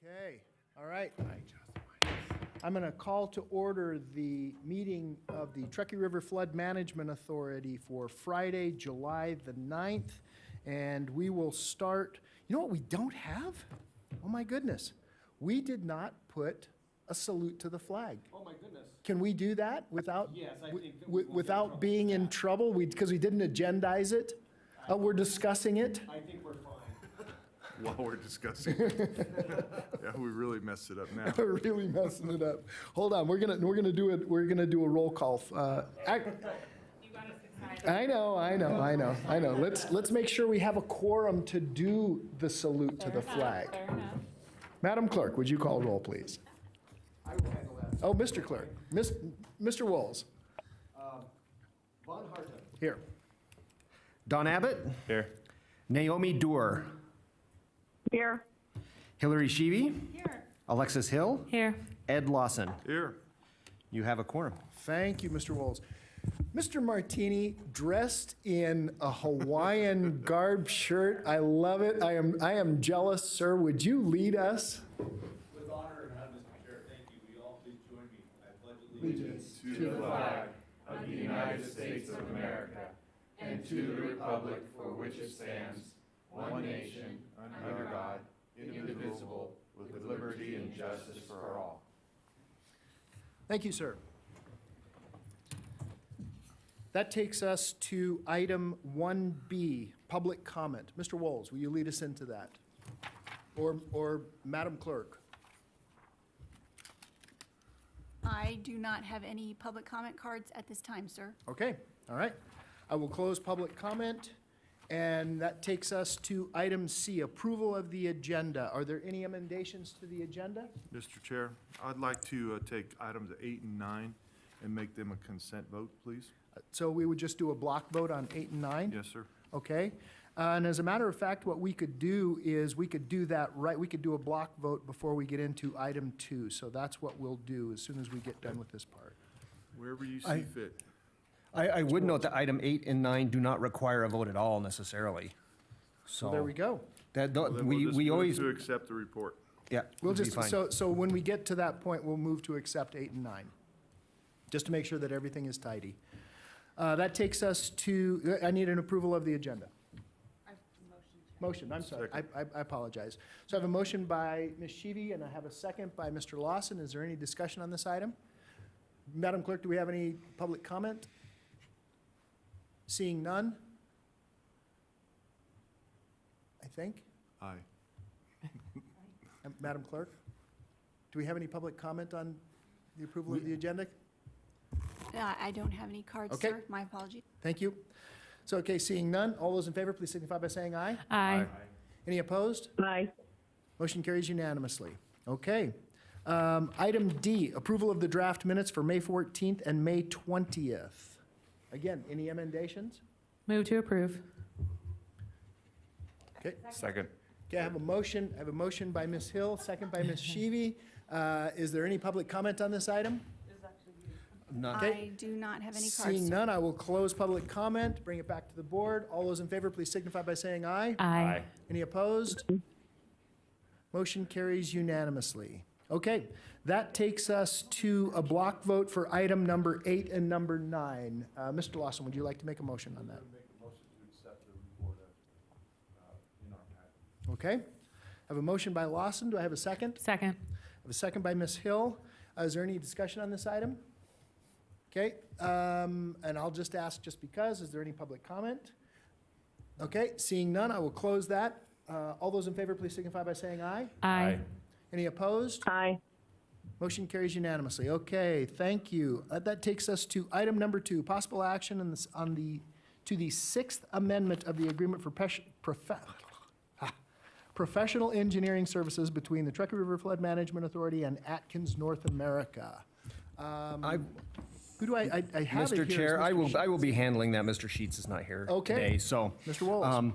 Okay, all right. I'm going to call to order the meeting of the Truckee River Flood Management Authority for Friday, July the 9th. And we will start, you know what we don't have? Oh my goodness. We did not put a salute to the flag. Oh, my goodness. Can we do that without, Yes, I think that we won't get in without trouble being with in that. trouble? Because we didn't agendize it? We're discussing it? I think we're fine. While we're discussing it. Yeah, we really messed it up now. We're really messing it up. Hold on, we're gonna do a roll call. I know. Let's make sure we have a quorum to do the salute to the flag. Fair enough. Madam Clerk, would you call roll, please? I will handle that. Oh, Mr. Clerk, Mr. Walls, Von Harten. here. Don Abbott. Here. Naomi Doer. Here. Hillary Sheevy. Here. Alexis Hill. Here. Ed Lawson. Here. You have a quorum. Thank you, Mr. Walls. Mr. Martini, dressed in a Hawaiian garb shirt. I love it. I am jealous, sir. Would you lead us? With honor and honor, Mr. Chair, thank you. Will you all please join me? I pledge allegiance To the flag of the United States of America and to the republic for which it stands, one nation, under God, indivisible, with liberty and justice for all. Thank you, sir. That takes us to item 1B, public comment. Mr. Walls, will you lead us into that? Or Madam Clerk? I do not have any public comment cards at this time, sir. Okay, all right. I will close public comment, and that takes us to item C, approval of the agenda. Are there any emendations to the agenda? Mr. Chair, I'd like to take items 8 and 9 and make them a consent vote, please. So we would just do a block vote on 8 and 9? Yes, sir. Okay. And as a matter of fact, what we could do is we could do that right. We could do a block vote before we get into item 2. So that's what we'll do as soon as we get done with this part. Wherever you see fit. I would note that item 8 and 9 do not require a vote at all necessarily. So there we go. That, Well, then we'll just we move always, to accept the report. yeah. We'll would be just, fine. so when we get to that point, we'll move to accept 8 and 9, just to make sure that everything is tidy. That takes us to, I need an approval of the agenda. Motion, I'm sorry, I apologize. So I have a motion by Ms. Sheevy, and I have a second by Mr. Lawson. Is there any discussion on this item? Madam Clerk, do we have any public comment? Seeing none? I think. Aye. Madam Clerk, do we have any public comment on the approval of the agenda? I don't have any cards, Okay. sir. My apologies. Thank you. So, okay, seeing none, all those in favor, please signify by saying aye. Aye. Any opposed? Aye. Motion carries unanimously. Okay. Item D, approval of the draft minutes for May 14th and May 20th. Again, any emendations? Move to approve. Okay. Second. Okay, I have a motion by Ms. Hill, second by Ms. Sheevy. Is there any public comment on this item? None. Okay. I do not have any cards, Seeing sir. none, I will close public comment, bring it back to the board. All those in favor, please signify by saying aye. Aye. Any opposed? Motion carries unanimously. Okay, that takes us to a block vote for item number 8 and number 9. Mr. Lawson, would you like to make a motion on that? Make a motion to accept the report in our packet. Okay. I have a motion by Lawson. Do I have a second? Second. I have a second by Ms. Hill. Is there any discussion on this item? Okay, and I'll just ask just because, is there any public comment? Okay, seeing none, I will close that. All those in favor, please signify by saying aye. Aye. Any opposed? Aye. Motion carries unanimously. Okay, thank you. That takes us to item number 2, possible action to the 6th Amendment of the Agreement for Professional Engineering Services between the Truckee River Flood Management Authority and Atkins North America. Who do I have it here Mr. as Chair, I Mr. will be handling that. Mr. Sheets is not here Okay. today, so. Mr. Wallace.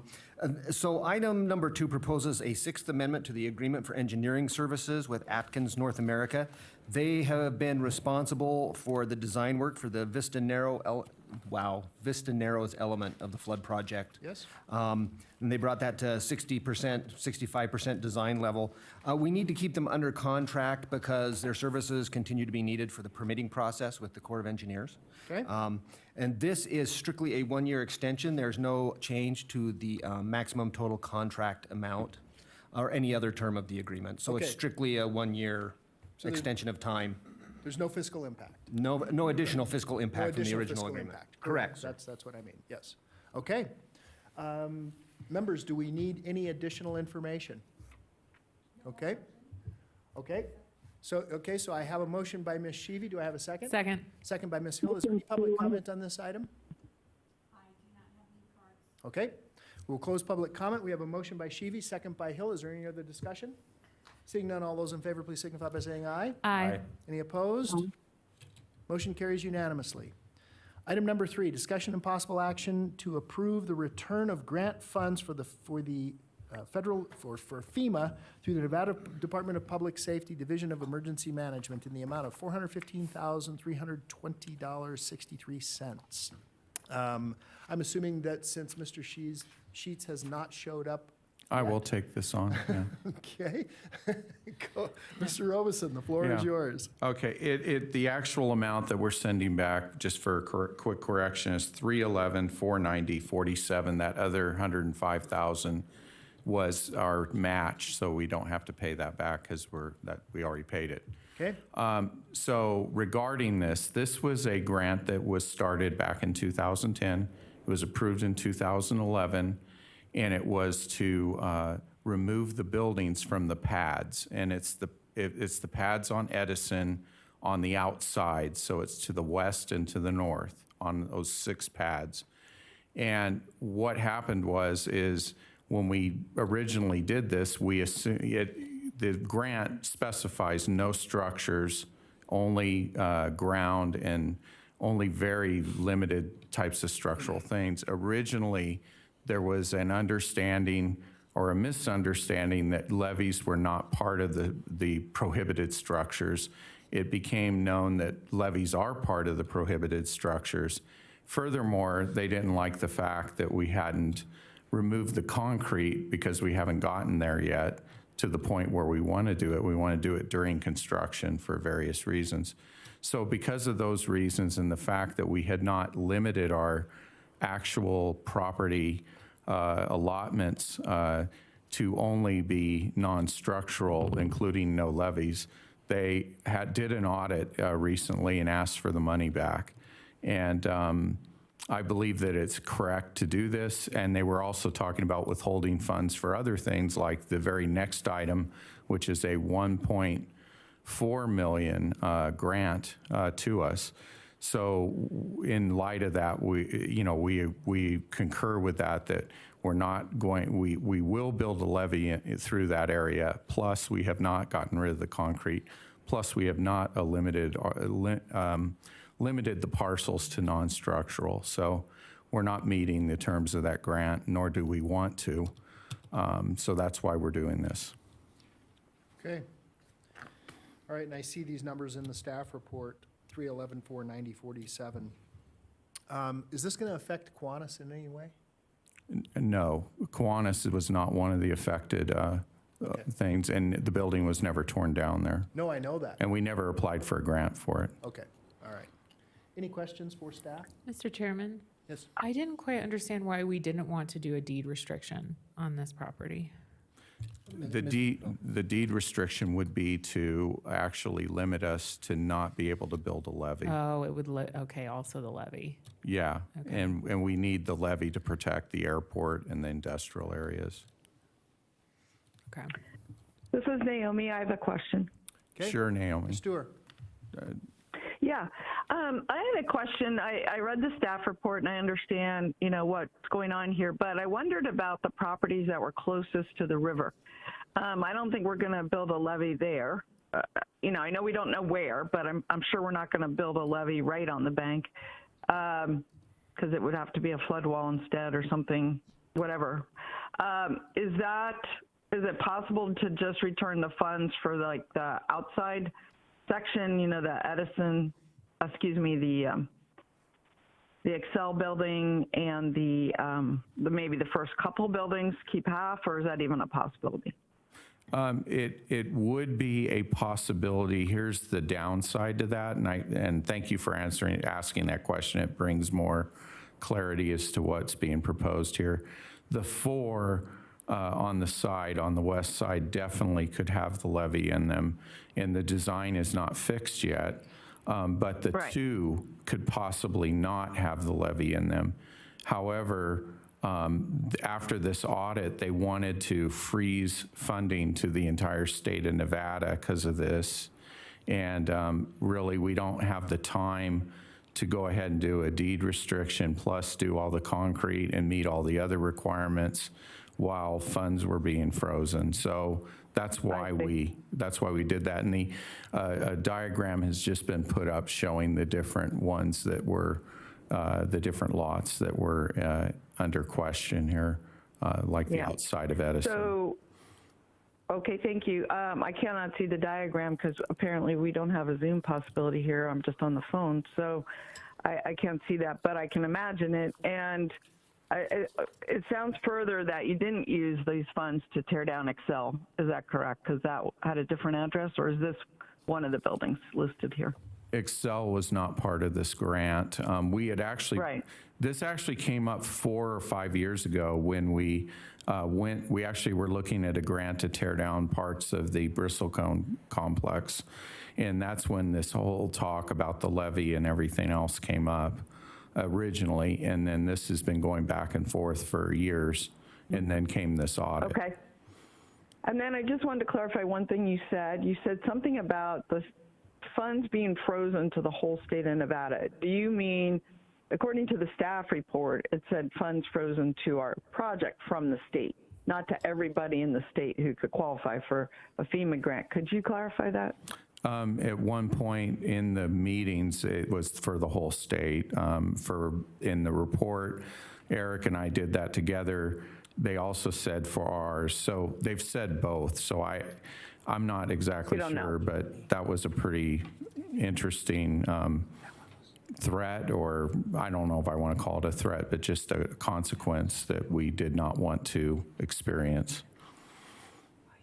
So item number 2 proposes a 6th Amendment to the Agreement for Engineering Services with Atkins North America. They have been responsible for the design work for the Vista Narrow Vista Narrows element of the flood project. Yes? And they brought that to 60%, 65% design level. We need to keep them under contract because their services continue to be needed for the permitting process with the Corps of Engineers. Okay. And this is strictly a one-year extension. There's no change to the maximum total contract amount or any other term of the agreement. So it's Okay. strictly a one-year So extension of time. There's no fiscal impact. No additional fiscal No impact from the additional original fiscal agreement. impact. Correct, sir. That's what I mean, yes. Okay. Members, do we need any additional information? Okay? Okay. So I have a motion by Ms. Sheevy. Do I have a second? Second. Second by Ms. Hill. Is there any public comment on this item? I do not have any cards. Okay. We'll close public comment. We have a motion by Sheevy, second by Hill. Is there any other discussion? Seeing none, all those in favor, please signify by saying aye. Aye. Any opposed? Motion carries unanimously. Item number 3, discussion and possible action to approve the return of grant funds for FEMA through the Nevada Department of Public Safety Division of Emergency Management in the amount of $415,320.63. I'm assuming that since Mr. Sheets has not showed up. I will take this on, yeah. Okay. Go. Mr. Robeson, the floor is Yeah. yours. Okay, the actual amount that we're sending back, just for a quick correction, is $311,490.47. That other $105,000 was our match, so we don't have to pay that back because we already paid it. Okay? So regarding this was a grant that was started back in 2010. It was approved in 2011, and it was to remove the buildings from the pads. And it's the pads on Edison on the outside, so it's to the west and to the north on those 6 pads. And what happened is when we originally did this, we assumed the grant specifies no structures, only ground and only very limited types of structural things. Originally, there was an understanding or a misunderstanding that levees were not part of the prohibited structures. It became known that levees are part of the prohibited structures. Furthermore, they didn't like the fact that we hadn't removed the concrete because we haven't gotten there yet to the point where we want to do it. We want to do it during construction for various reasons. So because of those reasons and the fact that we had not limited our actual property allotments to only be non-structural, including no levees, they did an audit recently and asked for the money back. And I believe that it's correct to do this. And they were also talking about withholding funds for other things like the very next item, which is a $1.4 million grant to us. So in light of that, we concur with that we're not going, we will build a levee through that area. Plus, we have not gotten rid of the concrete. Plus, we have not limited the parcels to non-structural. So we're not meeting the terms of that grant, nor do we want to. So that's why we're doing this. Okay. All right, and I see these numbers in the staff report, 311, 490, 47. Is this going to affect Kiwanis in any way? No, Kiwanis was not one of the affected things, and the building was never torn down there. No, I know that. And we never applied for a grant for it. Okay, all right. Any questions for staff? Mr. Chairman, Yes. I didn't quite understand why we didn't want to do a deed restriction on this property. The deed restriction would be to actually limit us to not be able to build a levee. Oh, it would, okay, also the levy. Yeah, Okay. and we need the levee to protect the airport and the industrial areas. Okay. This is Naomi. I have a question. Okay. Sure, Naomi. Ms. Stewart? Yeah. I had a question. I read the staff report and I understand, what's going on here, but I wondered about the properties that were closest to the river. I don't think we're going to build a levee there. I know we don't know where, but I'm sure we're not going to build a levee right on the bank because it would have to be a flood wall instead or something, whatever. Is it possible to just return the funds for the outside section, the Edison, the the Excel building and the maybe the first couple buildings keep half, or is that even a possibility? It would be a possibility. Here's the downside to that, and thank you for asking that question. It brings more clarity as to what's being proposed here. The 4 on the side, on the west side, definitely could have the levee in them, and the design is not fixed yet. But the Right. 2 could possibly not have the levee in them. However, after this audit, they wanted to freeze funding to the entire state of Nevada because of this. And really, we don't have the time to go ahead and do a deed restriction, plus do all the concrete and meet all the other requirements while funds were being frozen. So that's why we did that. And the a diagram has just been put up showing the different ones that were, the different lots that were under question here, like the Yeah. outside of Edison. So, okay, thank you. I cannot see the diagram because apparently we don't have a Zoom possibility here. I'm just on the phone, so I can't see that, but I can imagine it. And it sounds further that you didn't use these funds to tear down Excel. Is that correct? Because that had a different address, or is this one of the buildings listed here? Excel was not part of this grant. We had actually, Right. this actually came up 4 or 5 years ago when we actually were looking at a grant to tear down parts of the Bristlecone complex. And that's when this whole talk about the levee and everything else came up originally. And then this has been going back and forth for years. And then came this audit. Okay. And then I just wanted to clarify one thing you said. You said something about the funds being frozen to the whole state of Nevada. Do you mean, according to the staff report, it said funds frozen to our project from the state, not to everybody in the state who could qualify for a FEMA grant? Could you clarify that? At one point in the meetings, it was for the whole state. In the report, Eric and I did that together. They also said for ours. So they've said both. So I'm not exactly You don't sure, know. but that was a pretty interesting threat, or I don't know if I want to call it a threat, but just a consequence that we did not want to experience.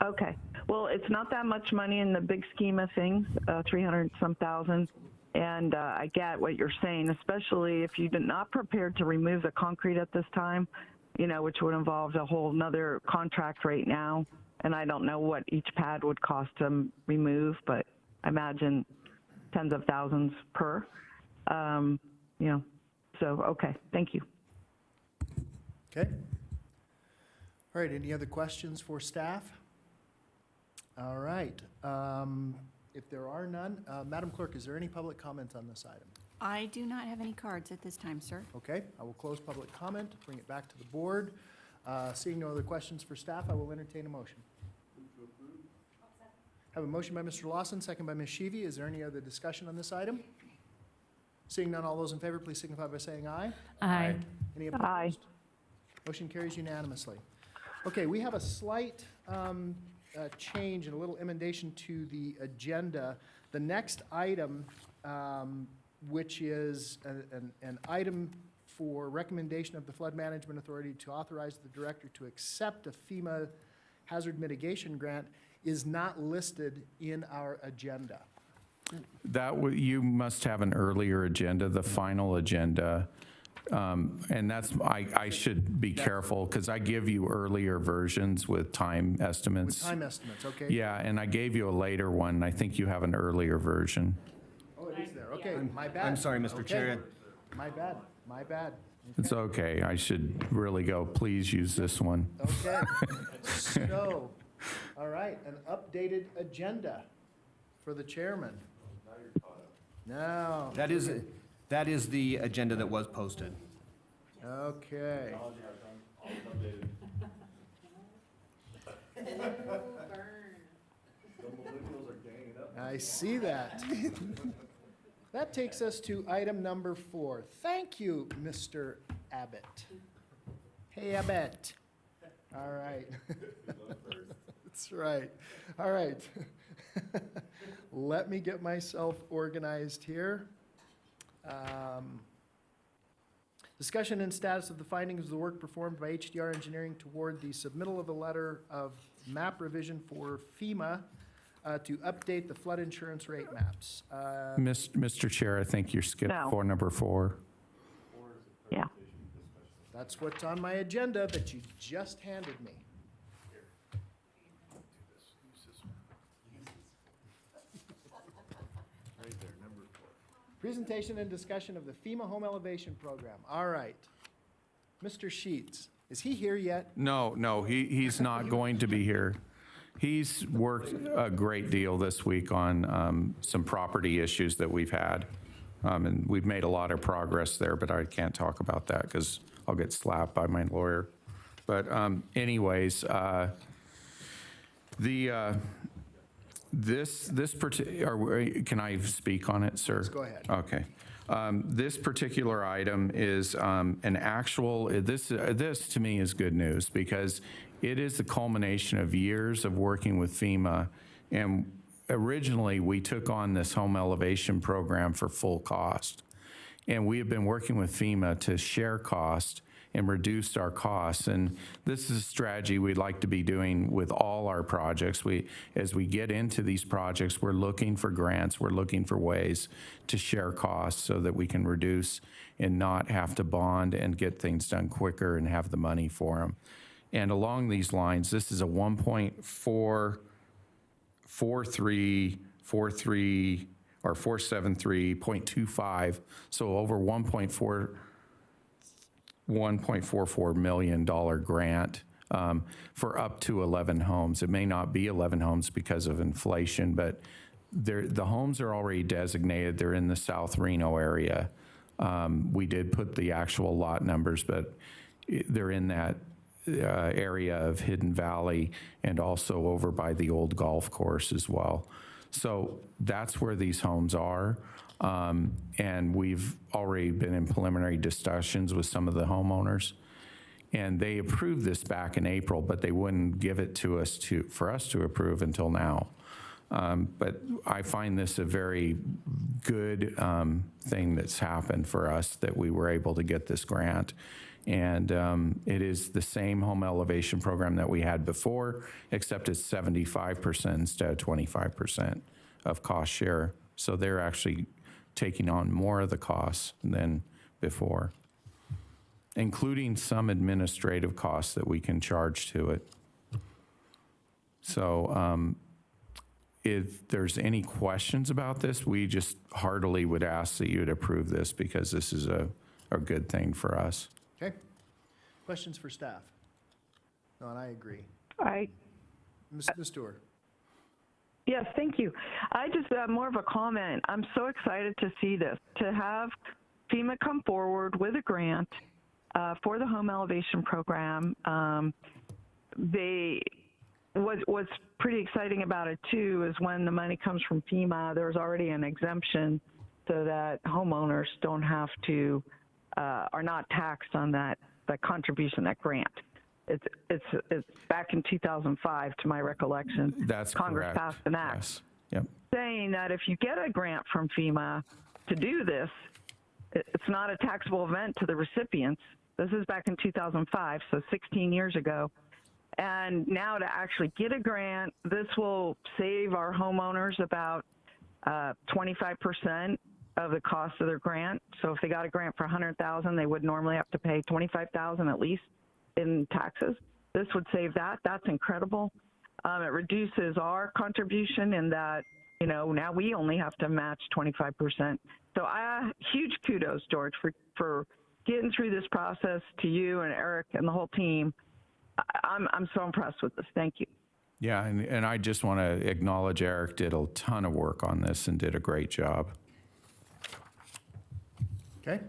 Okay. Well, it's not that much money in the big scheme of things, 300-some thousand. And I get what you're saying, especially if you're not prepared to remove the concrete at this time, which would involve a whole nother contract right now. And I don't know what each pad would cost to remove, but I imagine tens of thousands per. So, okay, thank you. Okay. All right, any other questions for staff? All right. If there are none, Madam Clerk, is there any public comment on this item? I do not have any cards at this time, sir. Okay, I will close public comment, bring it back to the board. Seeing no other questions for staff, I will entertain a motion. Have a motion by Mr. Lawson, second by Ms. Sheevy. Is there any other discussion on this item? Seeing none, all those in favor, please signify by saying aye. Aye. Any opposed? Aye. Motion carries unanimously. Okay, we have a slight change and a little emendation to the agenda. The next item, which is an item for recommendation of the Flood Management Authority to authorize the director to accept a FEMA hazard mitigation grant, is not listed in our agenda. You must have an earlier agenda, the final agenda. And that's, I should be careful because I give you earlier versions with time estimates. With time estimates, okay? Yeah, and I gave you a later one. I think you have an earlier version. Oh, it is there, okay, my bad. I'm sorry, Mr. Okay. Chair. My bad. It's okay. I should really go, please use this one. Okay, so, all right, an updated agenda for the chairman. Now, That is the agenda that was posted. okay. I see that. That takes us to item number 4. Thank you, Mr. Abbott. Hey, Abbott. All right. That's right. All right. Let me get myself organized here. Discussion and status of the findings of the work performed by HDR Engineering toward the submittal of a letter of map revision for FEMA to update the flood insurance rate maps. Mr. Chair, I think you're skipped No. for number 4. Yeah. That's what's on my agenda that you just handed me. Presentation and discussion of the FEMA home elevation program. All right. Mr. Sheets, is he here yet? No, he's not going to be here. He's worked a great deal this week on some property issues that we've had. And we've made a lot of progress there, but I can't talk about that because I'll get slapped by my lawyer. But anyways, can I speak on it, sir? Go ahead. Okay. This particular item is an actual, this to me is good news because it is the culmination of years of working with FEMA. And originally, we took on this home elevation program for full cost. And we have been working with FEMA to share cost and reduce our costs. And this is a strategy we'd like to be doing with all our projects. As we get into these projects, we're looking for grants, we're looking for ways to share costs so that we can reduce and not have to bond and get things done quicker and have the money for them. And along these lines, this is a 473.25, so over $1.44 million grant for up to 11 homes. It may not be 11 homes because of inflation, but the homes are already designated. They're in the South Reno area. We did put the actual lot numbers, but they're in that area of Hidden Valley and also over by the old golf course as well. So that's where these homes are. And we've already been in preliminary discussions with some of the homeowners. And they approved this back in April, but they wouldn't give it to us for us to approve until now. But I find this a very good thing that's happened for us, that we were able to get this grant. And it is the same home elevation program that we had before, except it's 75% instead of 25% of cost share. So they're actually taking on more of the costs than before, including some administrative costs that we can charge to it. So if there's any questions about this, we just heartily would ask that you would approve this because this is a good thing for us. Okay. Questions for staff? No, and I agree. Ms. Stewart. Yes, thank you. I just more of a comment. I'm so excited to see this, to have FEMA come forward with a grant for the home elevation program. What's pretty exciting about it too is when the money comes from FEMA, there's already an exemption so that homeowners don't have to are not taxed on that contribution, that grant. It's back in 2005, to my recollection. That's Congress correct. passed an act Yes. Yep. saying that if you get a grant from FEMA to do this, it's not a taxable event to the recipients. This is back in 2005, so 16 years ago. And now to actually get a grant, this will save our homeowners about 25% of the cost of their grant. So if they got a grant for $100,000, they would normally have to pay $25,000 at least in taxes. This would save that. That's incredible. It reduces our contribution in that, now we only have to match 25%. So huge kudos, George, for getting through this process, to you and Eric and the whole team. I'm so impressed with this. Thank you. Yeah, and I just want to acknowledge Eric did a ton of work on this and did a great job. Okay.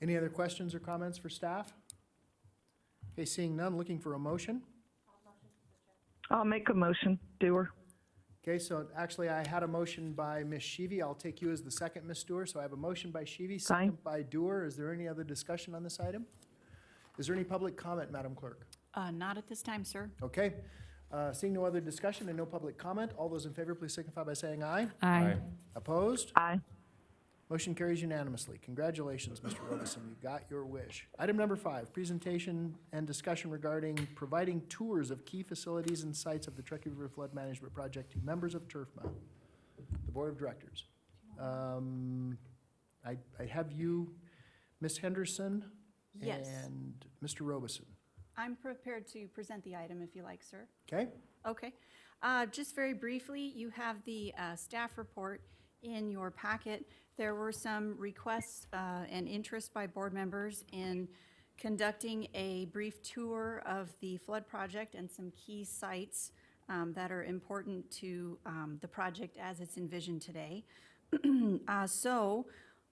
Any other questions or comments for staff? Okay, seeing none, looking for a motion. I'll make a motion, Doer. Okay, so actually I had a motion by Ms. Sheevy. I'll take you as the second, Ms. Dewar. So I have a motion by Sheevy, second by Dewar. Is there any other discussion on this item? Is there any public comment, Madam Clerk? Not at this time, sir. Okay. Seeing no other discussion and no public comment, all those in favor, please signify by saying aye. Aye. Opposed? Aye. Motion carries unanimously. Congratulations, Mr. Robeson, you got your wish. Item number 5, presentation and discussion regarding providing tours of key facilities and sites of the Truckee River Flood Management Project to members of TURFMA, the Board of Directors. I have you, Ms. Henderson, Yes. and Mr. Robeson. I'm prepared to present the item if you like, sir. Okay? Okay. Just very briefly, you have the staff report in your packet. There were some requests and interest by board members in conducting a brief tour of the flood project and some key sites that are important to the project as it's envisioned today. So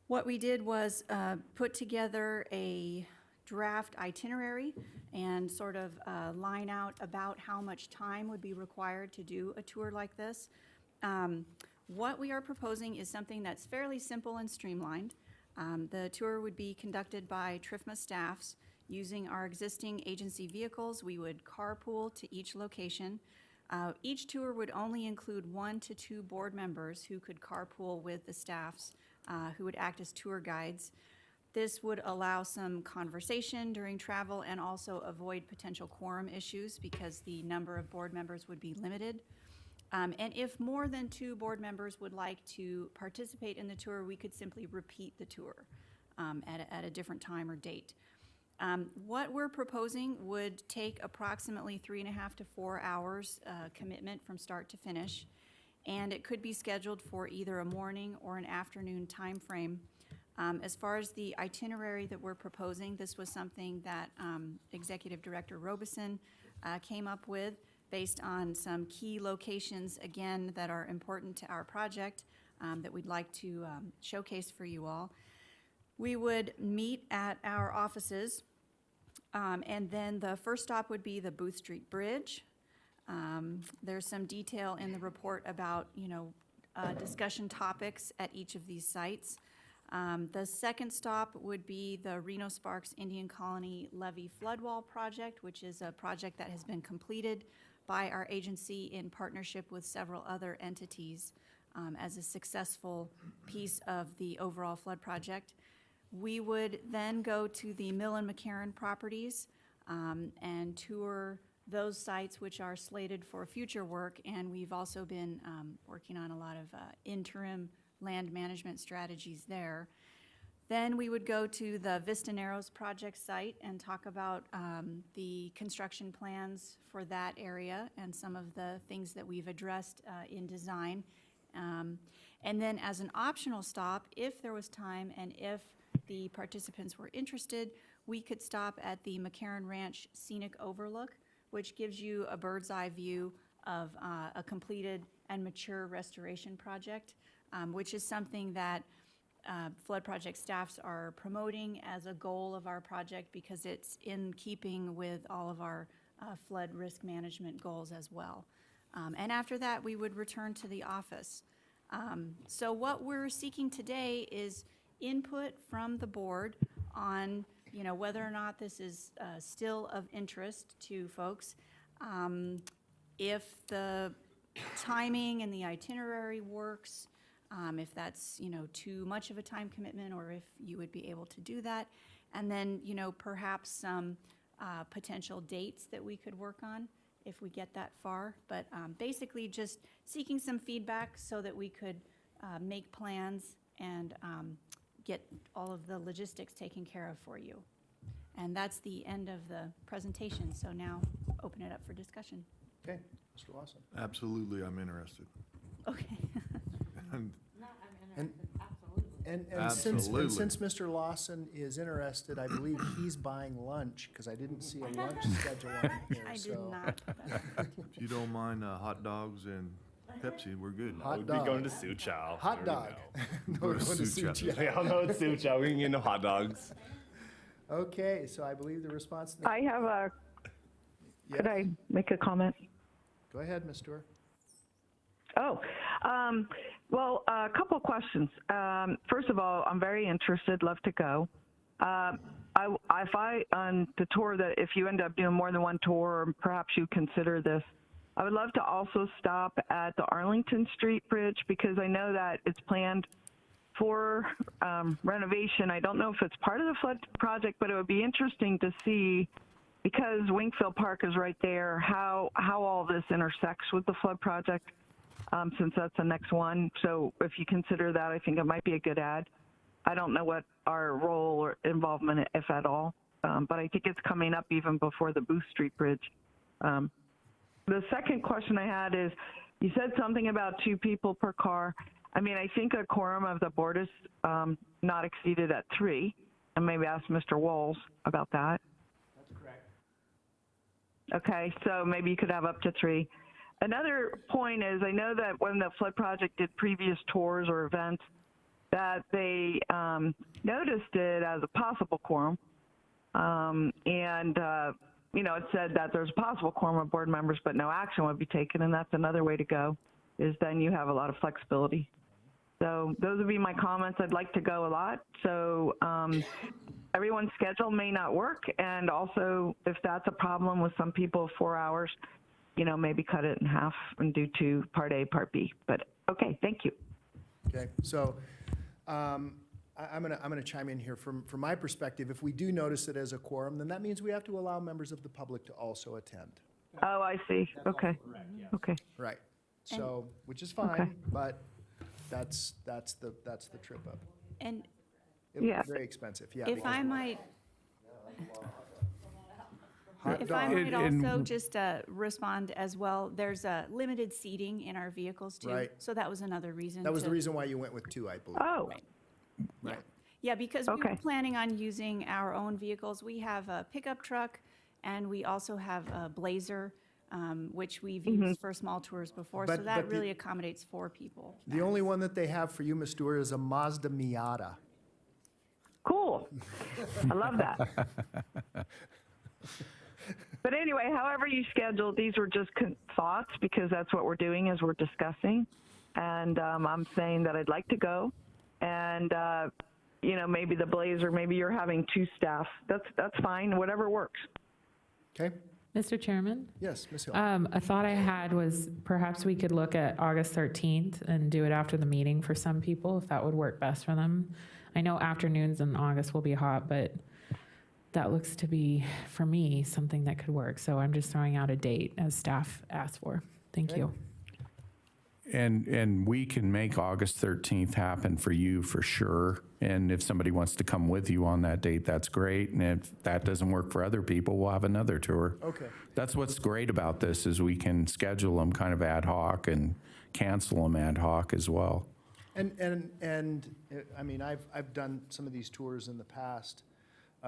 what we did was put together a draft itinerary and sort of line out about how much time would be required to do a tour like this. What we are proposing is something that's fairly simple and streamlined. The tour would be conducted by TRIFMA staffs using our existing agency vehicles. We would carpool to each location. Each tour would only include 1 to 2 board members who could carpool with the staffs who would act as tour guides. This would allow some conversation during travel and also avoid potential quorum issues because the number of board members would be limited. And if more than 2 board members would like to participate in the tour, we could simply repeat the tour at a different time or date. What we're proposing would take approximately 3.5 to 4 hours commitment from start to finish, and it could be scheduled for either a morning or an afternoon time frame. As far as the itinerary that we're proposing, this was something that Executive Director Robeson came up with based on some key locations, again, that are important to our project that we'd like to showcase for you all. We would meet at our offices, and then the first stop would be the Booth Street Bridge. There's some detail in the report about, discussion topics at each of these sites. The second stop would be the Reno Sparks Indian Colony Levy Floodwall Project, which is a project that has been completed by our agency in partnership with several other entities as a successful piece of the overall flood project. We would then go to the Mill and McCarran properties and tour those sites which are slated for future work, and we've also been working on a lot of interim land management strategies there. Then we would go to the Vista Narrows project site and talk about the construction plans for that area and some of the things that we've addressed in design. And then as an optional stop, if there was time and if the participants were interested, we could stop at the McCarran Ranch Scenic Overlook, which gives you a bird's eye view of a completed and mature restoration project, which is something that flood project staffs are promoting as a goal of our project because it's in keeping with all of our flood risk management goals as well. And after that, we would return to the office. So what we're seeking today is input from the board on, whether or not this is still of interest to folks. If the timing and the itinerary works, if that's, too much of a time commitment, or if you would be able to do that. And then, perhaps some potential dates that we could work on if we get that far. But basically just seeking some feedback so that we could make plans and get all of the logistics taken care of for you. And that's the end of the presentation. So now open it up for discussion. Okay, Mr. Lawson. Absolutely, I'm interested. Okay. And And since Mr. Lawson is interested, I believe he's buying lunch, because I didn't see a lunch schedule on here, I did so. not. if you don't mind hot dogs and Pepsi, we're good. Hot We'd dog. be going to Sioux Chow. Hot There we dog. go. No, Go we're to going to Sioux Sioux Chow. Chow. We all know it's Sioux Chow. We can get into hot dogs. Okay, so I believe the response. I have a, Yes. could I make a comment? Go ahead, Ms. Stewart. Oh, well, a couple questions. First of all, I'm very interested, love to go. On the tour, that if you end up doing more than one tour, or perhaps you consider this, I would love to also stop at the Arlington Street Bridge, because I know that it's planned for renovation. I don't know if it's part of the flood project, but it would be interesting to see, because Wingfield Park is right there, how all this intersects with the flood project, since that's the next one. So if you consider that, I think it might be a good add. I don't know what our role or involvement, if at all, but I think it's coming up even before the Booth Street Bridge. The second question I had is, you said something about 2 people per car. I mean, I think a quorum of the board is not exceeded at 3. And maybe ask Mr. Walls about that. That's correct. Okay, so maybe you could have up to 3. Another point is, I know that when the flood project did previous tours or events, that they noticed it as a possible quorum. You know, it said that there's a possible quorum of board members, but no action would be taken, and that's another way to go, is then you have a lot of flexibility. So those would be my comments. I'd like to go a lot. So everyone's schedule may not work, and also if that's a problem with some people, 4 hours, you know, maybe cut it in half and do 2, part A, part B. But okay, thank you. Okay, so I'm gonna chime in here. From my perspective, if we do notice it as a quorum, then that means we have to allow members of the public to also attend. Oh, I see. Okay. Okay. Right. So, which is fine, but that's the trip up. And It would Yeah. be very expensive, yeah. if because I might, hot if I dog, might also just respond as well, there's limited seating in our vehicles too. Right. So that was another reason. That was the to- reason why you went with 2, I believe. Oh, Right. Yeah, because we were Okay. planning on using our own vehicles. We have a pickup truck, and we also have a Blazer, which we've used for small tours before. So But that the- really accommodates 4 people. The only one that they have for you, Ms. Stewart, is a Mazda Miata. cool. I love that. But anyway, however you scheduled, these were just thoughts, because that's what we're doing, is we're discussing. And I'm saying that I'd like to go. And, you know, maybe the Blazer, maybe you're having 2 staff. That's fine, whatever works. Okay? Mr. Chairman? Yes, Ms. Hill. A thought I had was perhaps we could look at August 13th and do it after the meeting for some people, if that would work best for them. I know afternoons in August will be hot, but that looks to be, for me, something that could work. So I'm just throwing out a date as staff asked for. Thank you. And we can make August 13th happen for you for sure. And if somebody wants to come with you on that date, that's great. And if that doesn't work for other people, we'll have another tour. Okay. That's what's great about this, is we can schedule them kind of ad hoc and cancel them ad hoc as well. And I mean, I've done some of these tours in the past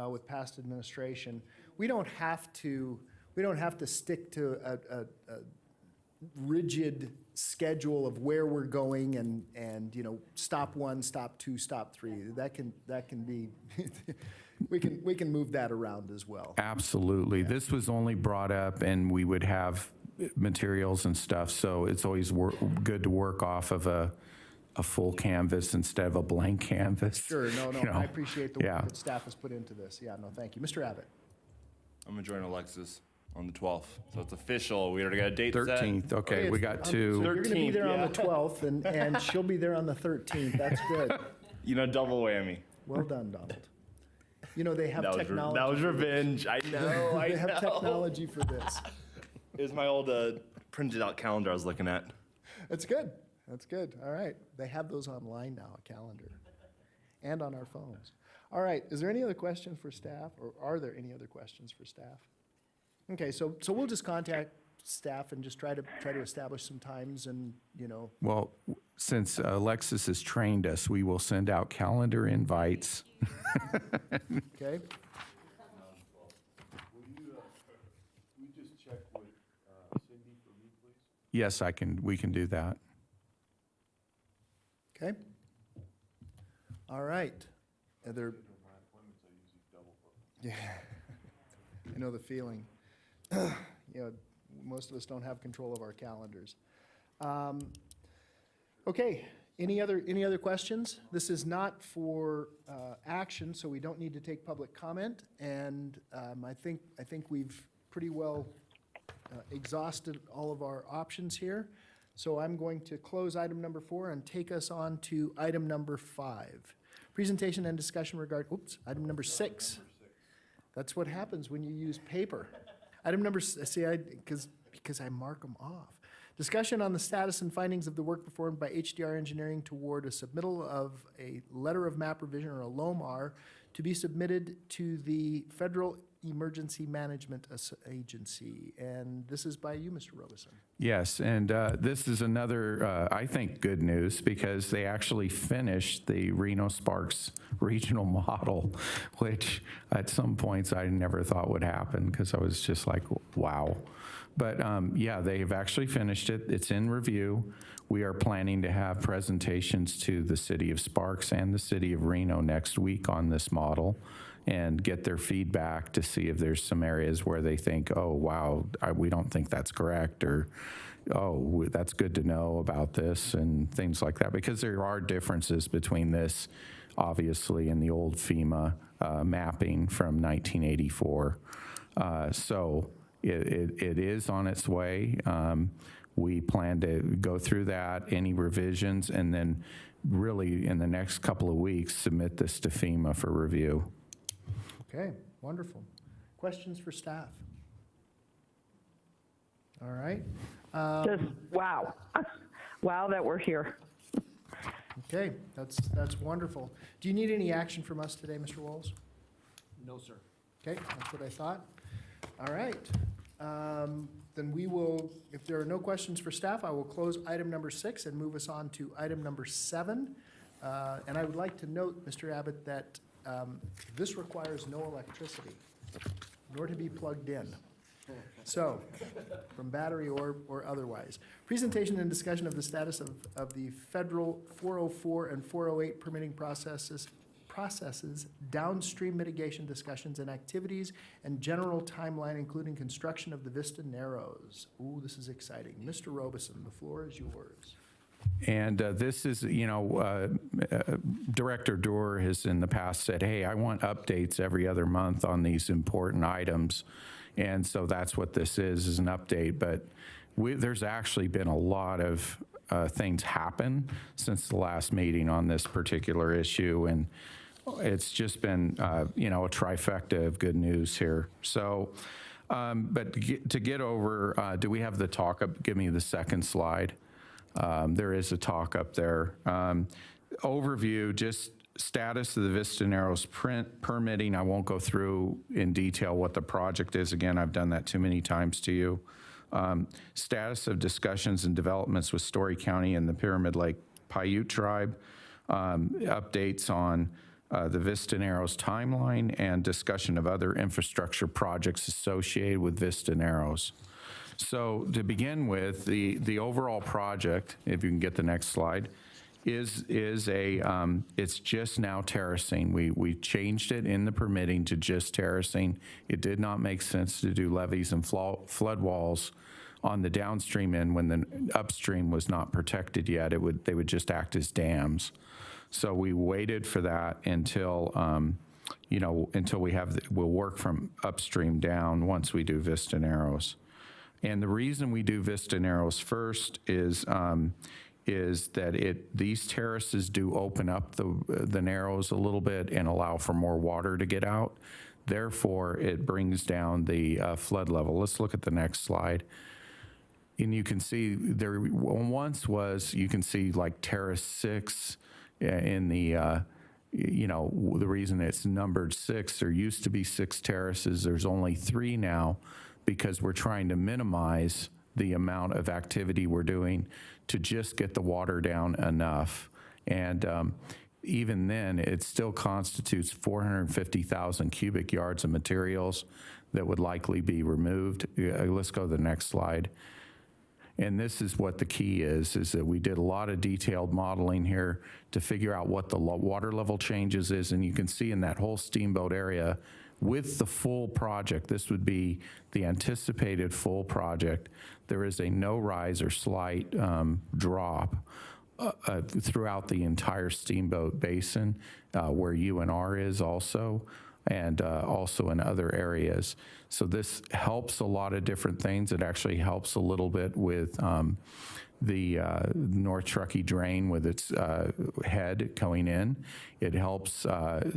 with past administration. We don't have to stick to a rigid schedule of where we're going and you know, stop 1, stop 2, stop 3. That can be we can move that around as well. Absolutely. This was only brought up, and we would have materials and stuff, so it's always good to work off of a full canvas instead of a blank canvas. Sure, no, you know. I appreciate the Yeah. work that staff has put into this. Yeah, no, thank you. Mr. Abbott. I'm gonna join Alexis on the 12th, so it's official. We already got a date set. 13th, okay, we got So 2. you're going to be 13th, there on yeah. the 12th, and she'll be there on the 13th. That's good. You know, double whammy. Well done, Donald. You know, they have That technology. was revenge. I know. I They have know. technology for this. It was my old printed out calendar I was looking at. That's good. That's good. All right. They have those online now, a calendar, and on our phones. All right. Is there any other questions for staff, or are there any other questions for staff? Okay, so we'll just contact staff and just try to establish some times and, you know, Well, since Alexis has trained us, we will send out calendar invites. okay? Will you just check with Cindy for me, please? Yes, we can do that. Okay? All right. Are there? Yeah, I know the feeling. You know, most of us don't have control of our calendars. Okay, any other questions? This is not for action, so we don't need to take public comment. And I think we've pretty well exhausted all of our options here. So I'm going to close item number 4 and take us on to item number 5. Presentation and discussion item number 6. That's what happens when you use paper. Item number, because I mark them off. Discussion on the status and findings of the work performed by HDR Engineering toward a submittal of a letter of map revision, or a LOMAR, to be submitted to the Federal Emergency Management Agency. And this is by you, Mr. Robeson. Yes, and this is another, I think, good news, because they actually finished the Reno Sparks regional model, which at some points I never thought would happen, because I was just like, wow. But yeah, they've actually finished it. It's in review. We are planning to have presentations to the city of Sparks and the city of Reno next week on this model, and get their feedback to see if there's some areas where they think, oh, wow, we don't think that's correct, or, oh, that's good to know about this, and things like that, because there are differences between this, obviously, and the old Fema mapping from 1984. So it is on its way. We plan to go through that, any revisions, and then really in the next couple of weeks, submit this to Fema for review. Okay, wonderful. Questions for staff? All right. Just wow. Wow that we're here. Okay, that's wonderful. Do you need any action from us today, Mr. Walls? No, sir. Okay, that's what I thought. All right. Then we will, if there are no questions for staff, I will close item number 6 and move us on to item number 7. And I would like to note, Mr. Abbott, that this requires no electricity, nor to be plugged in. So, from battery or otherwise. Presentation and discussion of the status of the federal 404 and 408 permitting processes, downstream mitigation discussions and activities, and general timeline, including construction of the Vista Narrows. Ooh, this is exciting. Mr. Robeson, the floor is yours. And this is, Director Doerr has in the past said, hey, I want updates every other month on these important items. And so that's what this is an update. But there's actually been a lot of things happen since the last meeting on this particular issue. And it's just been, a trifecta of good news here. So, but to get over, do we have the talk up? Give me the second slide. There is a talk up there. Overview, just status of the Vista Narrows permitting. I won't go through in detail what the project is. Again, I've done that too many times to you. Status of discussions and developments with Story County and the Pyramid Lake Paiute Tribe. Updates on the Vista Narrows timeline, and discussion of other infrastructure projects associated with Vista Narrows. So to begin with, the overall project, if you can get the next slide, is it's just now terracing. We changed it in the permitting to just terracing. It did not make sense to do levees and flood walls on the downstream end when the upstream was not protected yet. They would just act as dams. So we waited for that until we'll work from upstream down once we do Vista Narrows. And the reason we do Vista Narrows first is that these terraces do open up the narrows a little bit and allow for more water to get out. Therefore, it brings down the flood level. Let's look at the next slide. And you can see there once was, you can see like Terrace 6 in the, the reason it's numbered 6, there used to be 6 terraces. There's only 3 now, because we're trying to minimize the amount of activity we're doing to just get the water down enough. And even then, it still constitutes 450,000 cubic yards of materials that would likely be removed. Let's go to the next slide. And this is what the key is that we did a lot of detailed modeling here to figure out what the water level changes is. And you can see in that whole Steamboat area, with the full project, this would be the anticipated full project, there is a no rise or slight drop throughout the entire Steamboat Basin, where UNR is also. and also in other areas. So this helps a lot of different things. It actually helps a little bit with the North Truckee drain with its head going in. It helps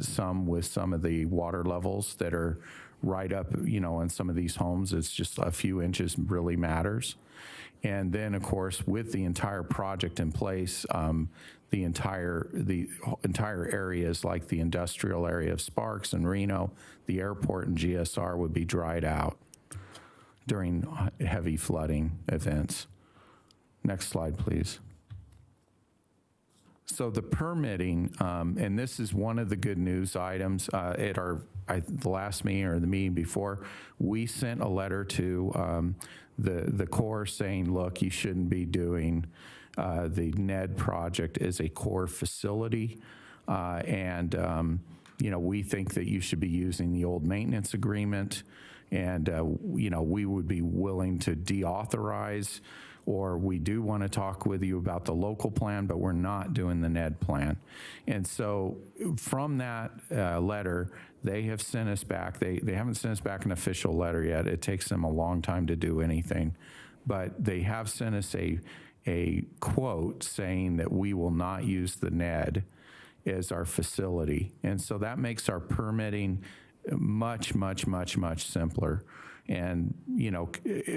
some with some of the water levels that are right up, in some of these homes. It's just a few inches really matters. And then, of course, with the entire project in place, the entire areas like the industrial area of Sparks and Reno, the airport and GSR would be dried out during heavy flooding events. Next slide, please. So the permitting, and this is one of the good news items at the last meeting or the meeting before, we sent a letter to the Corps saying, look, you shouldn't be doing the NED project as a Corps facility. We think that you should be using the old maintenance agreement. And, we would be willing to deauthorize, or we do want to talk with you about the local plan, but we're not doing the NED plan. And so from that letter, they have sent us back, they haven't sent us back an official letter yet. It takes them a long time to do anything. But they have sent us a quote saying that we will not use the NED as our facility. And so that makes our permitting much, much, much, much simpler. And,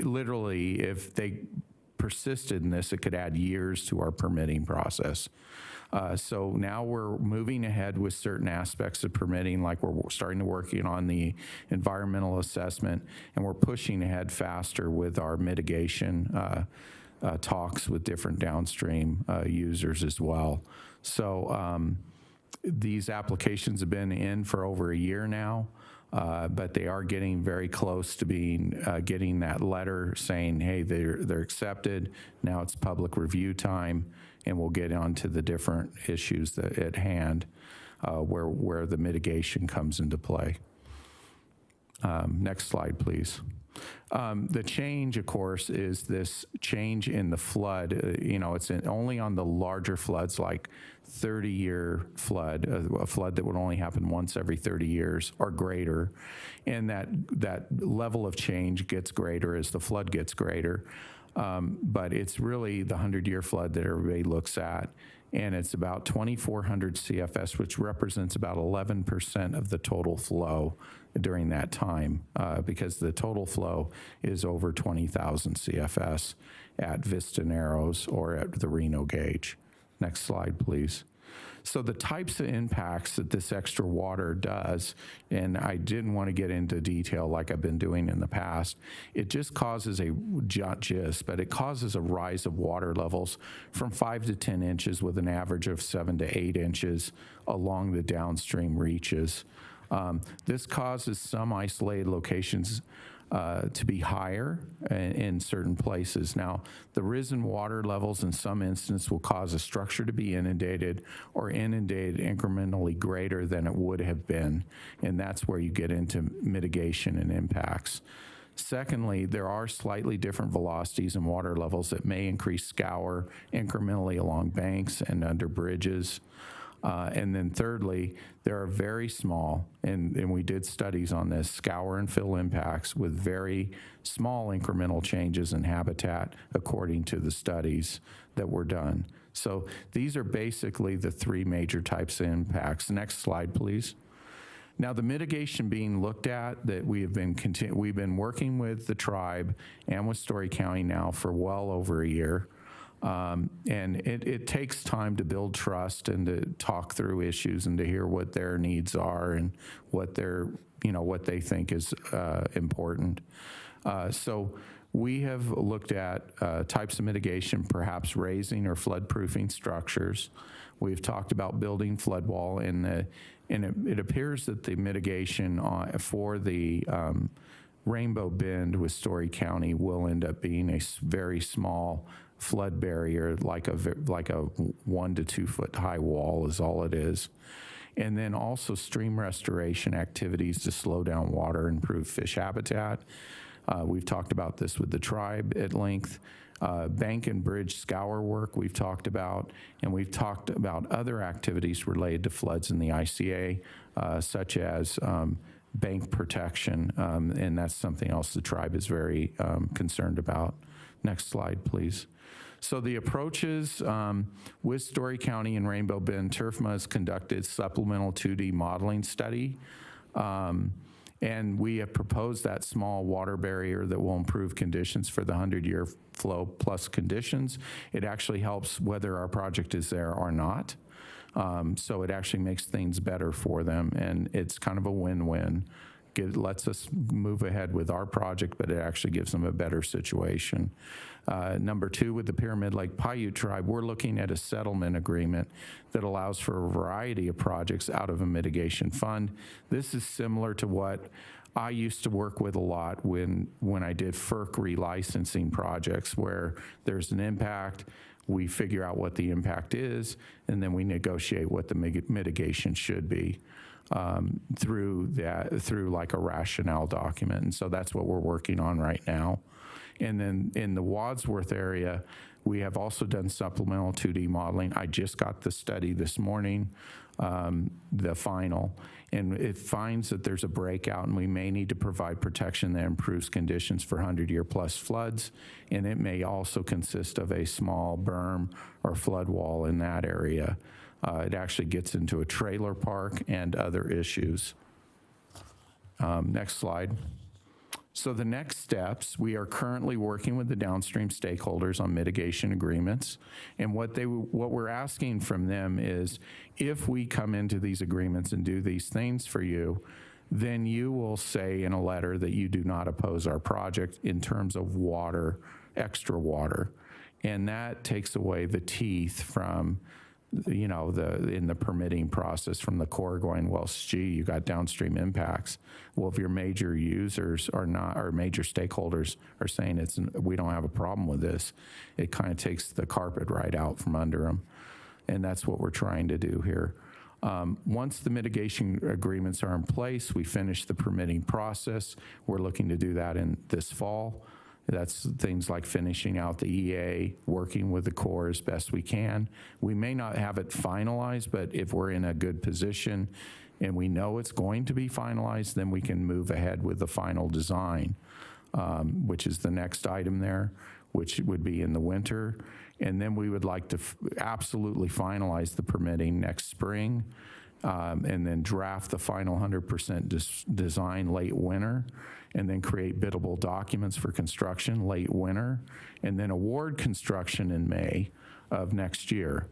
literally, if they persisted in this, it could add years to our permitting process. So now we're moving ahead with certain aspects of permitting, like we're starting to working on the environmental assessment, and we're pushing ahead faster with our mitigation talks with different downstream users as well. So these applications have been in for over a year now. But they are getting very close to getting that letter saying, hey, they're accepted. Now it's public review time, and we'll get on to the different issues at hand where the mitigation comes into play. Next slide, please. The change, of course, is this change in the flood. It's only on the larger floods, like 30-year flood, a flood that would only happen once every 30 years or greater. And that level of change gets greater as the flood gets greater. But it's really the 100-year flood that everybody looks at. And it's about 2,400 CFS, which represents about 11% of the total flow during that time, because the total flow is over 20,000 CFS at Vista Narrows or at the Reno gauge. Next slide, please. So the types of impacts that this extra water does, and I didn't want to get into detail like I've been doing in the past, it just causes but it causes a rise of water levels from 5 to 10 inches with an average of 7 to 8 inches along the downstream reaches. This causes some isolated locations to be higher in certain places. Now, the risen water levels in some instances will cause a structure to be inundated or inundated incrementally greater than it would have been, and that's where you get into mitigation and impacts. Secondly, there are slightly different velocities and water levels that may increase scour incrementally along banks and under bridges. And then thirdly, there are very small, and we did studies on this, scour and fill impacts with very small incremental changes in habitat according to the studies that were done. So these are basically the three major types of impacts. Next slide, please. Now, the mitigation being looked at that we've been working with the tribe and with Story County now for well over a year. And it takes time to build trust and to talk through issues and to hear what their needs are and what what they think is important. So we have looked at types of mitigation, perhaps raising or flood-proofing structures. We've talked about building flood wall, and it appears that the mitigation for the Rainbow Bend with Story County will end up being a very small flood barrier, like a 1 to 2 foot high wall is all it is. And then also stream restoration activities to slow down water, improve fish habitat. We've talked about this with the tribe at length. Bank and bridge scour work we've talked about, and we've talked about other activities related to floods in the ICA, such as bank protection, and that's something else the tribe is very concerned about. Next slide, please. So the approaches with Story County and Rainbow Bend, TURFMA has conducted supplemental 2D modeling study. And we have proposed that small water barrier that will improve conditions for the 100-year flow plus conditions. It actually helps whether our project is there or not. So it actually makes things better for them, and it's kind of a win-win. It lets us move ahead with our project, but it actually gives them a better situation. Number two, with the Pyramid Lake Paiute Tribe, we're looking at a settlement agreement that allows for a variety of projects out of a mitigation fund. This is similar to what I used to work with a lot when I did FERC relicensing projects, where there's an impact, we figure out what the impact is, and then we negotiate what the mitigation should be through like a rationale document. And so that's what we're working on right now. And then in the Wadsworth area, we have also done supplemental 2D modeling. I just got the study this morning, the final, and it finds that there's a breakout and we may need to provide protection that improves conditions for 100-year plus floods. And it may also consist of a small berm or flood wall in that area. It actually gets into a trailer park and other issues. Next slide. So the next steps, we are currently working with the downstream stakeholders on mitigation agreements. And what we're asking from them is, if we come into these agreements and do these things for you, then you will say in a letter that you do not oppose our project in terms of water, extra water. And that takes away the teeth from, you know, in the permitting process from the Corps going, well, gee, you got downstream impacts. Well, if your major users are not, or major stakeholders are saying we don't have a problem with this, it kind of takes the carpet right out from under them. And that's what we're trying to do here. Once the mitigation agreements are in place, we finish the permitting process. We're looking to do that in this fall. That's things like finishing out the EA, working with the Corps as best we can. We may not have it finalized, but if we're in a good position and we know it's going to be finalized, then we can move ahead with the final design, which is the next item there, which would be in the winter. And then we would like to absolutely finalize the permitting next spring, and then draft the final 100% design late winter, and then create biddable documents for construction late winter, and then award construction in May of next year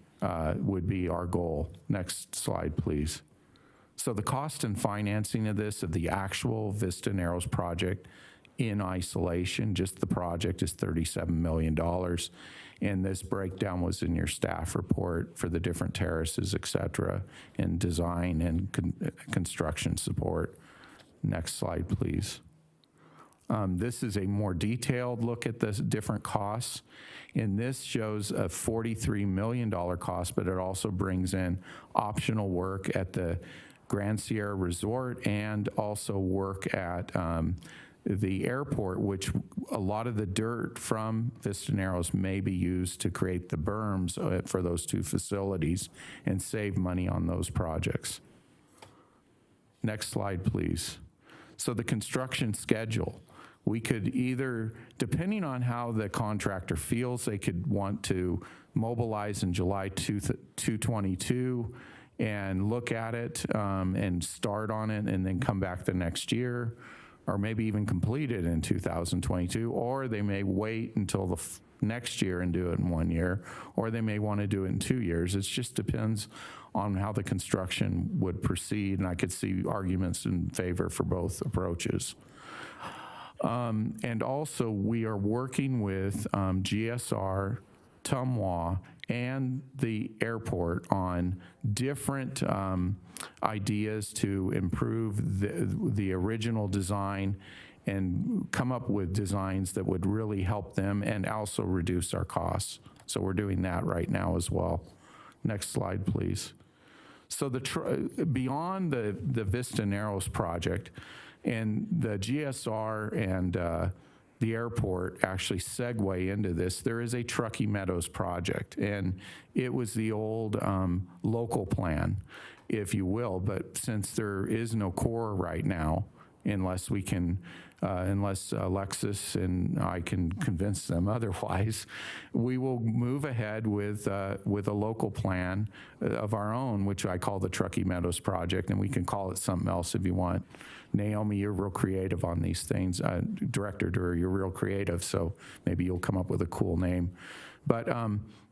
would be our goal. Next slide, please. So the cost and financing of this, of the actual Vista Narrows project in isolation, just the project, is $37 million. And this breakdown was in your staff report for the different terraces, et cetera, and design and construction support. Next slide, please. This is a more detailed look at the different costs. And this shows a $43 million cost, but it also brings in optional work at the Grand Sierra Resort and also work at the airport, which a lot of the dirt from Vista Narrows may be used to create the berms for those two facilities and save money on those projects. Next slide, please. So the construction schedule. We could either, depending on how the contractor feels, they could want to mobilize in July 2022 and look at it and start on it and then come back the next year, or maybe even complete it in 2022, or they may wait until the next year and do it in 1 year, or they may want to do it in 2 years. It just depends on how the construction would proceed, and I could see arguments in favor for both approaches. And also, we are working with GSR, Tumwa, and the airport on different ideas to improve the original design and come up with designs that would really help them and also reduce our costs. So we're doing that right now as well. Next slide, please. So beyond the Vista Narrows project and the GSR and the airport actually segue into this. There is a Truckee Meadows project, and it was the old local plan, if you will. But since there is no core right now, unless we can, unless Alexis and I can convince them otherwise, we will move ahead with a local plan of our own, which I call the Truckee Meadows project, and we can call it something else if you want. Naomi, you're real creative on these things. Director Durer, you're real creative, so maybe you'll come up with a cool name. But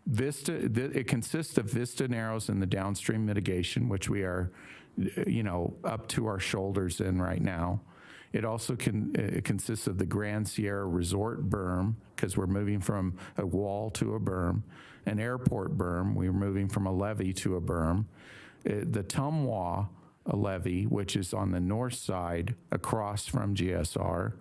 it consists of Vista Narrows and the downstream mitigation, which we are, up to our shoulders in right now. It also it consists of the Grand Sierra Resort berm, because we're moving from a wall to a berm, an airport berm, we're moving from a levee to a berm, the Tumwa levee, which is on the north side across from GSR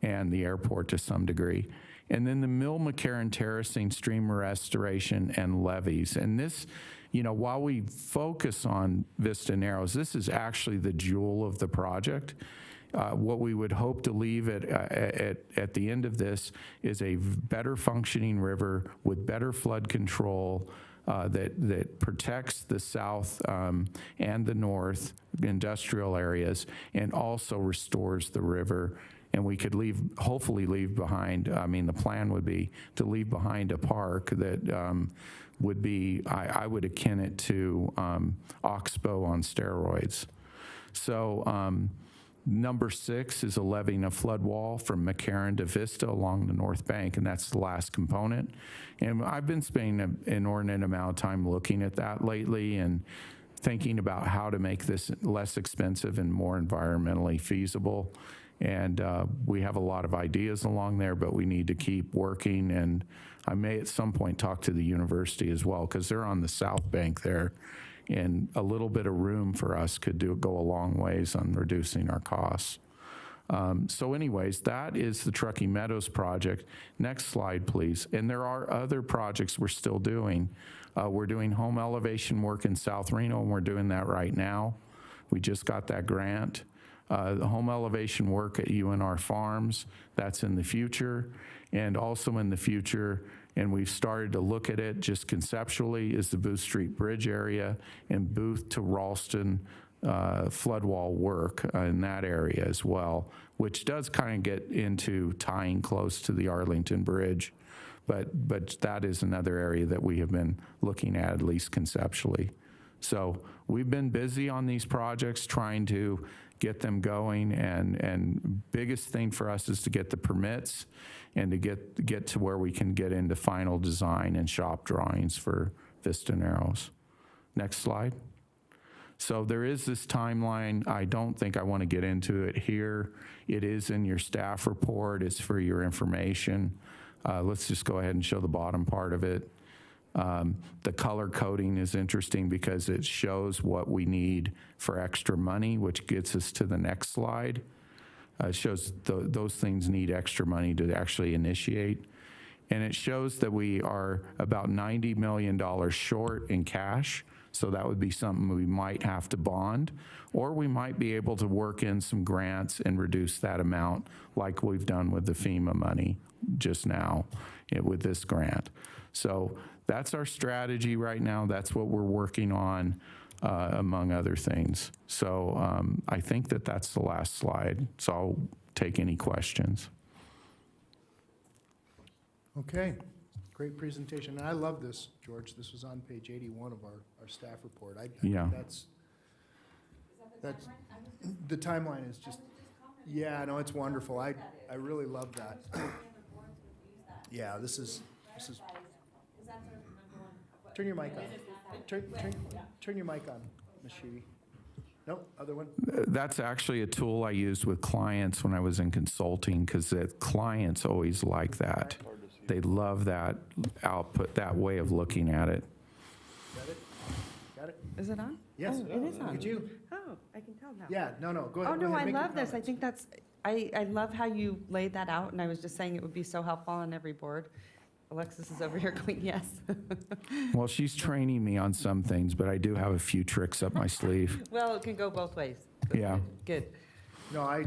and the airport to some degree, and then the Mill McCarran terracing, stream restoration, and levees. And this, while we focus on Vista Narrows, this is actually the jewel of the project. What we would hope to leave at the end of this is a better functioning river with better flood control that protects the south and the north industrial areas, and also restores the river. And we could hopefully leave behind, the plan would be to leave behind a park that would be, I would akin it to Oxbow on steroids. So number 6 is a levying a flood wall from McCarran to Vista along the north bank, and that's the last component. And I've been spending an inordinate amount of time looking at that lately and thinking about how to make this less expensive and more environmentally feasible. And we have a lot of ideas along there, but we need to keep working. And I may at some point talk to the university as well, because they're on the south bank there. And a little bit of room for us could go a long ways on reducing our costs. So anyways, that is the Truckee Meadows project. Next slide, please. And there are other projects we're still doing. We're doing home elevation work in South Reno, and we're doing that right now. We just got that grant. The home elevation work at UNR Farms, that's in the future. And also in the future, and we've started to look at it just conceptually, is the Booth Street Bridge area and Booth to Ralston floodwall work in that area as well, which does kind of get into tying close to the Arlington Bridge. But that is another area that we have been looking at least conceptually. So we've been busy on these projects trying to get them going, and biggest thing for us is to get the permits and to get to where we can get into final design and shop drawings for Vista Narrows. Next slide. So there is this timeline. I don't think I want to get into it here. It is in your staff report. It's for your information. Let's just go ahead and show the bottom part of it. The color coding is interesting because it shows what we need for extra money, which gets us to the next slide. It shows those things need extra money to actually initiate. And it shows that we are about $90 million short in cash. So that would be something we might have to bond, or we might be able to work in some grants and reduce that amount like we've done with the FEMA money just now with this grant. So that's our strategy right now. That's what we're working on, among other things. So I think that's the last slide. So I'll take any questions. Okay, great presentation. And I love this, George. This was on page 81 of our staff report. I think Yeah. that's the timeline is just, yeah, no, it's wonderful. I really love that. Yeah, this is, turn your mic on. Turn your mic on, Ms. Sheedy. Nope, other one? That's actually a tool I used with clients when I was in consulting, because the clients always like that. They love that output, that way of looking at it. Got it? Got it? Is it on? Yes. Oh, it is on. Did you? Oh, I can tell now. Yeah, no, go ahead. Oh, go no, ahead, I make your love this. I comments. think that's, I love how you laid that out, and I was just saying it would be so helpful on every board. Alexis is over here going, yes. Well, she's training me on some things, but I do have a few tricks up my sleeve. Well, it can go both ways. Yeah. Good. No, I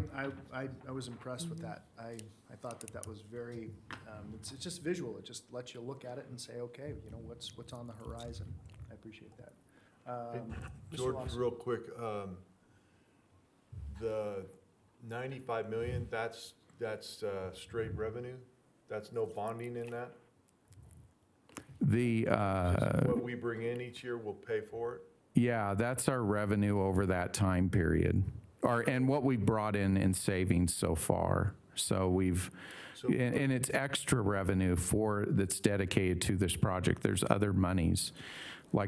was impressed with that. I thought that was very, it's just visual. It just lets you look at it and say, okay, you know, what's on the horizon. I appreciate that. Mr. George, Lawson. real quick, the 95 million, that's straight revenue? That's no bonding in that? What we bring in each year will pay for it? Yeah, that's our revenue over that time period, and what we brought in savings so far. So and it's extra revenue that's dedicated to this project. There's other monies,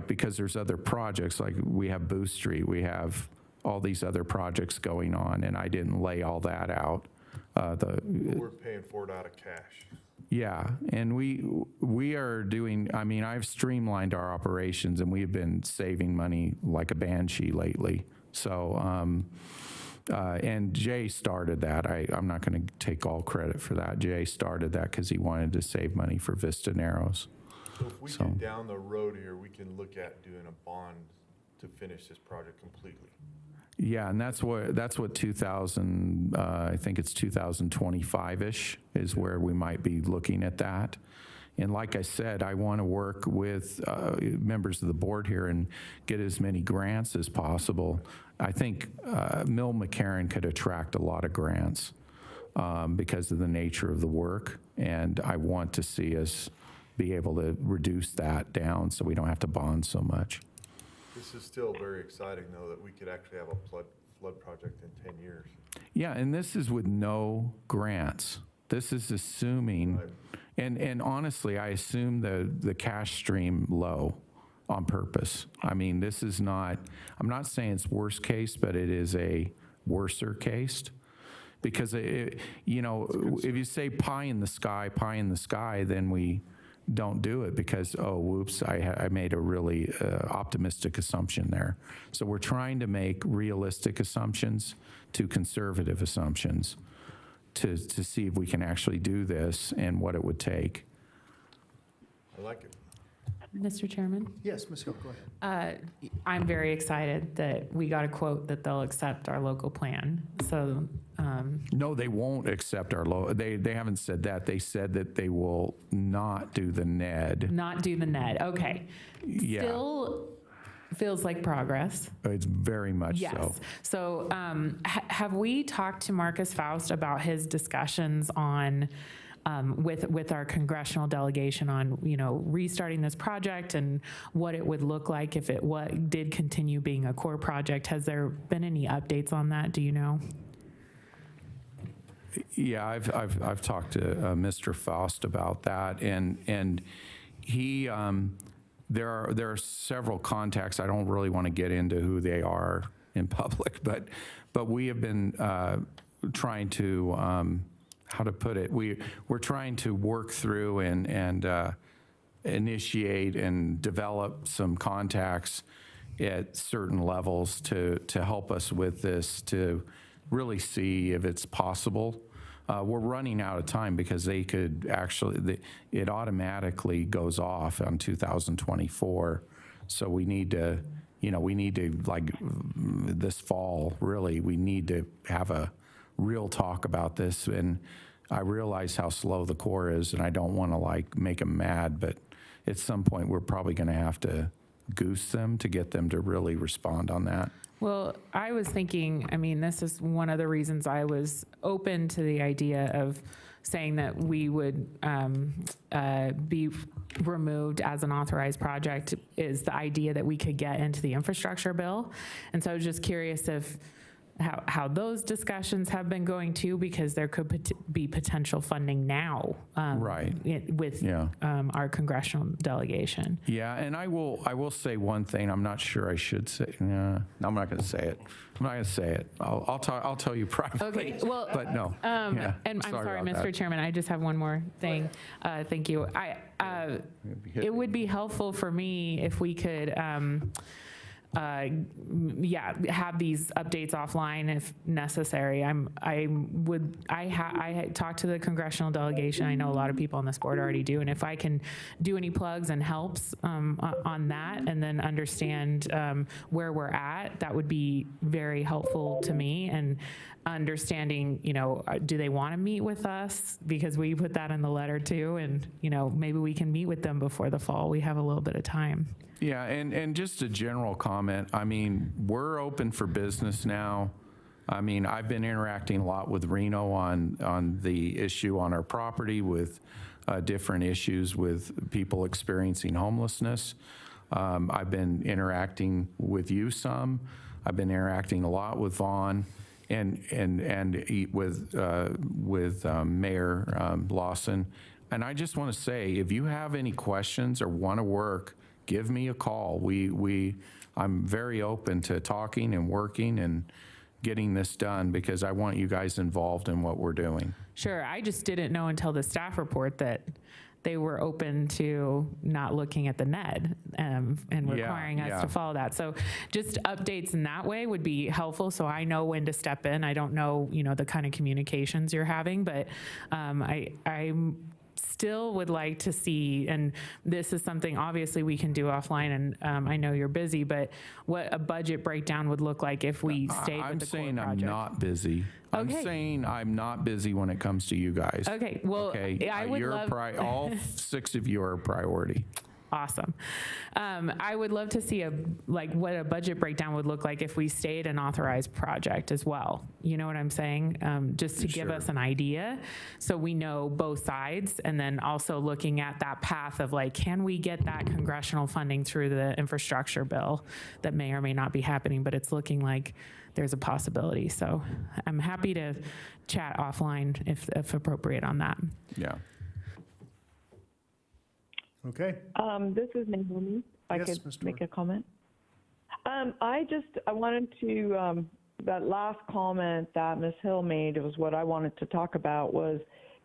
because there's other projects, like we have Booth Street, we have all these other projects going on, and I didn't lay all that out. We're paying for it out of cash. Yeah, and we are doing, I've streamlined our operations, and we've been saving money like a banshee lately. So, and Jay started that. I'm not going to take all credit for that. Jay started that because he wanted to save money for Vista Narrows. So if we get down the road here, we can look at doing a bond to finish this project completely. Yeah, and that's what 2000, I think it's 2025-ish is where we might be looking at that. And like I said, I want to work with members of the board here and get as many grants as possible. I think Mill McCarran could attract a lot of grants because of the nature of the work, and I want to see us be able to reduce that down so we don't have to bond so much. This is still very exciting, though, that we could actually have a flood project in 10 years. Yeah, and this is with no grants. This is assuming, Right. and honestly, I assume the cash stream low on purpose. This is not, I'm not saying it's worst case, but it is a worser case. Because, if you say pie in the sky, then we don't do it because, oh, whoops, I made a really optimistic assumption there. So we're trying to make realistic assumptions to conservative assumptions to see if we can actually do this and what it would take. I like it. Mr. Chairman? Yes, Ms. Hill, go ahead. I'm very excited that we got a quote that they'll accept our local plan. So, No, they won't accept our they haven't said that. They said that they will not do the NED. not do the NED. Okay. Yeah. Still feels like progress. It's very much Yes. so. So, have we talked to Marcus Faust about his discussions on, with our congressional delegation on, restarting this project and what it would look like if it did continue being a core project? Has there been any updates on that? Do you know? Yeah, I've talked to Mr. Faust about that, and he there are several contacts. I don't really want to get into who they are in public, but we have been trying to how to put it. We're trying to work through and initiate and develop some contacts at certain levels to help us with this, to really see if it's possible. We're running out of time because they could actually, it automatically goes off on 2024. So we need to, like this fall, really, we need to have a real talk about this. And I realize how slow the Corps is, and I don't want to make them mad, but at some point we're probably going to have to goose them to get them to really respond on that. Well, I was thinking, this is one of the reasons I was open to the idea of saying that we would be removed as an authorized project, is the idea that we could get into the infrastructure bill. And so I was just curious if how those discussions have been going too, because there could be potential funding now Right. with our congressional delegation. Yeah, and I will say one thing. I'm not sure I should say. No, I'm not going to say it. I'm not going to say it. I'll tell you privately. Okay, well, but no. And I'm sorry, about Mr. that. Chairman, I just have one more thing. Thank you. It would be helpful for me if we could have these updates offline if necessary. I talked to the congressional delegation. I know a lot of people on this board already do, and if I can do any plugs and helps on that, and then understand where we're at, that would be very helpful to me. And understanding, do they want to meet with us? Because we put that in the letter too, and maybe we can meet with them before the fall. We have a little bit of time. Yeah, and just a general comment, I mean, we're open for business now. I mean, I've been interacting a lot with Reno on the issue on our property with different issues with people experiencing homelessness. I've been interacting with you some. I've been interacting a lot with Vaughn and with Mayor Lawson. And I just want to say, if you have any questions or want to work, give me a call. I'm very open to talking and working and getting this done because I want you guys involved in what we're doing. Sure. I just didn't know until the staff report that they were open to not looking at the NED and requiring us to follow that. So just updates in that way would be helpful, so I know when to step in. I don't know, the kind of communications you're having, but I'm still would like to see, and this is something obviously we can do offline, and I know you're busy, but what a budget breakdown would look like if we stayed with the core project. I'm not busy. Okay. I'm saying I'm not busy when it comes to you guys. Okay, well, Okay, I would love... all 6 of you are a priority. Awesome. I would love to see what a budget breakdown would look like if we stayed an authorized project as well. You know what I'm saying? Just to give us an idea so we know both sides, and then also looking at that path of can we get that congressional funding through the infrastructure bill that may or may not be happening, but it's looking like there's a possibility. So I'm happy to chat offline if appropriate on that. Yeah. Okay. This is Naomi. I Yes, could Ms. make Dorr. a comment. I wanted to, that last comment that Ms. Hill made was what I wanted to talk about, was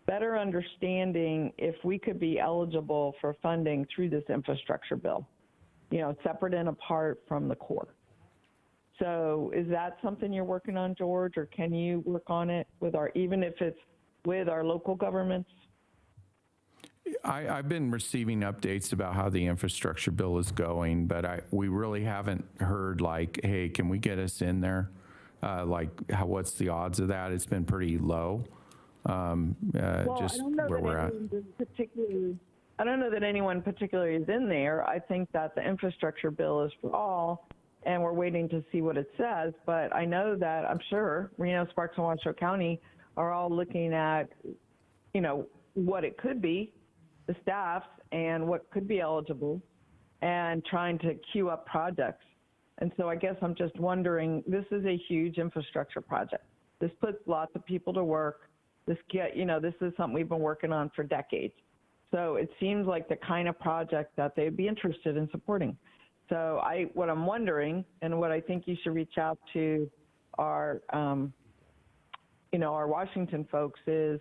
better understanding if we could be eligible for funding through this infrastructure bill, separate and apart from the core. So is that something you're working on, George, or can you work on it even if it's with our local governments? I've been receiving updates about how the infrastructure bill is going, but we really haven't heard hey, can we get us in there? What's the odds of that? It's been pretty low. Just where we're at. I don't know that anyone particularly is in there. I think that the infrastructure bill is for all, and we're waiting to see what it says. But I know that I'm sure Reno, Sparks, and Washoe County are all looking at, what it could be, the staffs, and what could be eligible, and trying to queue up projects. And so I guess I'm just wondering, this is a huge infrastructure project. This puts lots of people to work. This is something we've been working on for decades. So it seems like the kind of project that they'd be interested in supporting. So what I'm wondering, and what I think you should reach out to our Washington folks is,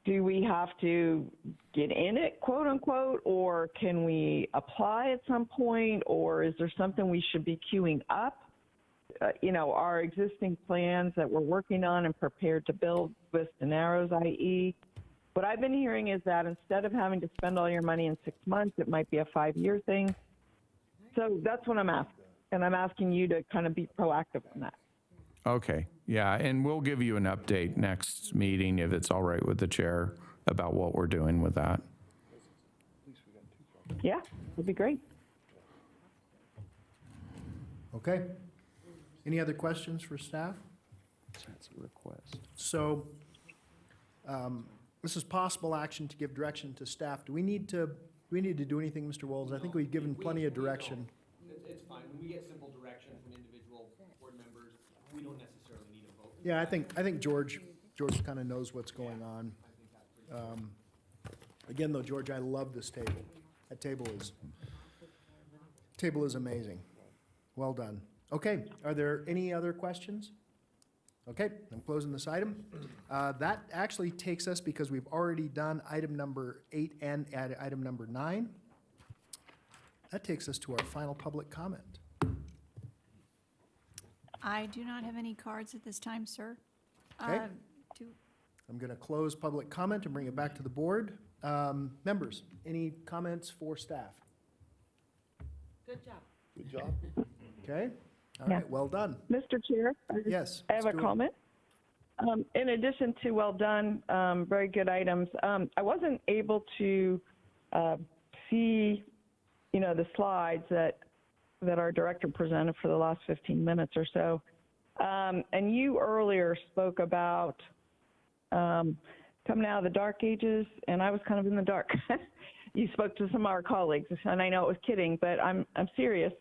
do we have to get in it, quote unquote, or can we apply at some point, or is there something we should be queuing up? Our existing plans that we're working on and prepared to build with scenarios, i.e. What I've been hearing is that instead of having to spend all your money in 6 months, it might be a 5-year thing. So that's what I'm asking, and I'm asking you to kind of be proactive on that. Okay, yeah, and we'll give you an update next meeting, if it's all right with the chair, about what we're doing with that. Yeah, that'd be great. Okay. Any other questions for staff? That's a request. So this is possible action to give direction to staff. Do we need to do anything, Mr. Wolves? I think we've given plenty of direction. It's fine. When we get simple direction from individual board members, we don't necessarily need a vote. Yeah, I think George kind of knows what's going on. Again, though, George, I love this table. That table is amazing. Well done. Okay, are there any other questions? Okay, I'm closing this item. That actually takes us, because we've already done item number 8 and item number 9, that takes us to our final public comment. I do not have any cards at this time, sir. Okay. Do- I'm going to close public comment and bring it back to the board. Members, any comments for staff? Good job. Good job. Okay, all Yeah. right, well done. Mr. Chair, Yes. I have a Stuart. comment. In addition to well done, very good items, I wasn't able to see, the slides that our director presented for the last 15 minutes or so. And you earlier spoke about coming out of the dark ages, and I was kind of in the dark. You spoke to some of our colleagues, and I know it was kidding, but I'm serious.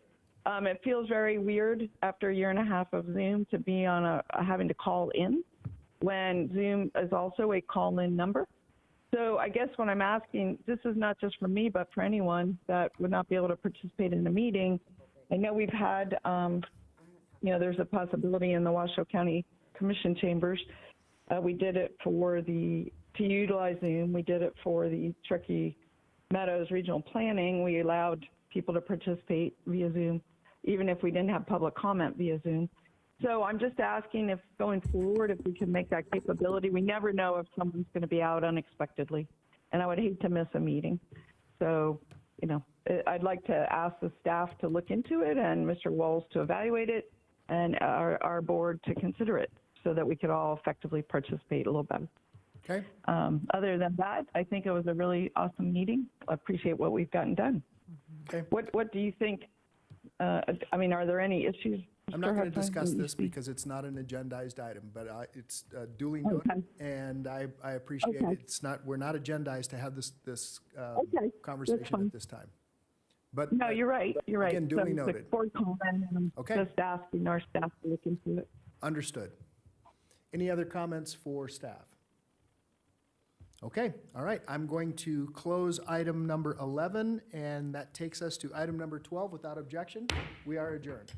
It feels very weird after a year and a half of Zoom to be on having to call in when Zoom is also a call-in number. So I guess what I'm asking, this is not just for me, but for anyone that would not be able to participate in the meeting. I know we've had, there's a possibility in the Washoe County Commission chambers. We did it to utilize Zoom. We did it for the Truckee Meadows Regional Planning. We allowed people to participate via Zoom, even if we didn't have public comment via Zoom. So I'm just asking if going forward, if we can make that capability. We never know if someone's going to be out unexpectedly, and I would hate to miss a meeting. So, I'd like to ask the staff to look into it and Mr. Walls to evaluate it and our board to consider it so that we could all effectively participate a little better. Okay, Other than that, I think it was a really awesome meeting. I appreciate what we've gotten done. okay. What do you think? Are there any issues? I'm not going to Mr. Hudson, discuss that you this see? because it's not an agendized item, but it's duly noted, Okay. and I appreciate Okay. it. We're not agendized to have this Okay, conversation fine. at this time. But No, you're right. You're right. Again, duly So the noted. board comment, and I'm Okay. just asking our staff to look into it. Understood. Any other comments for staff? Okay, all right. I'm going to close item number 11, and that takes us to item number 12 without objection. We are adjourned.